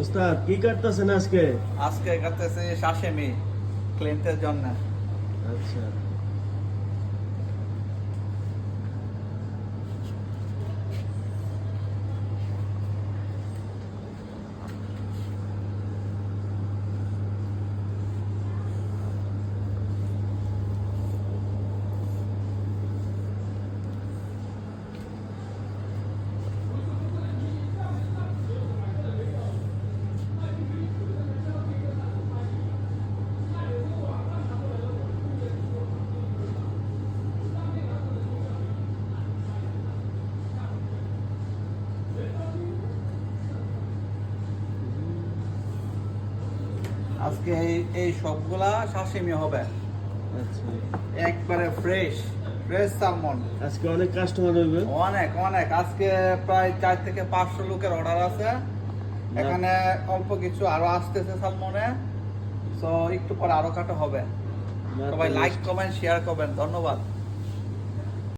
উস্তাদ কি কাটতেছেন আজকে? আজকে কাটতেছে সাশেমি ক্লিন্টের জন্য। আচ্ছা, আজকে এই সবগুলা সাশেমি হবে, আচ্ছা। একবারে ফ্রেশ ফ্রেশ সালমন। আজকে অনেক কাস্টমার হইবে। অনেক অনেক, আজকে প্রায় 4 থেকে 500 লোকের অর্ডার আছে। এখানে অল্প কিছু আরো আসতেছে সালমনে, তো একটু পরে আরো কাটা হবে। সবাই লাইক কমেন্ট শেয়ার করবেন, ধন্যবাদ।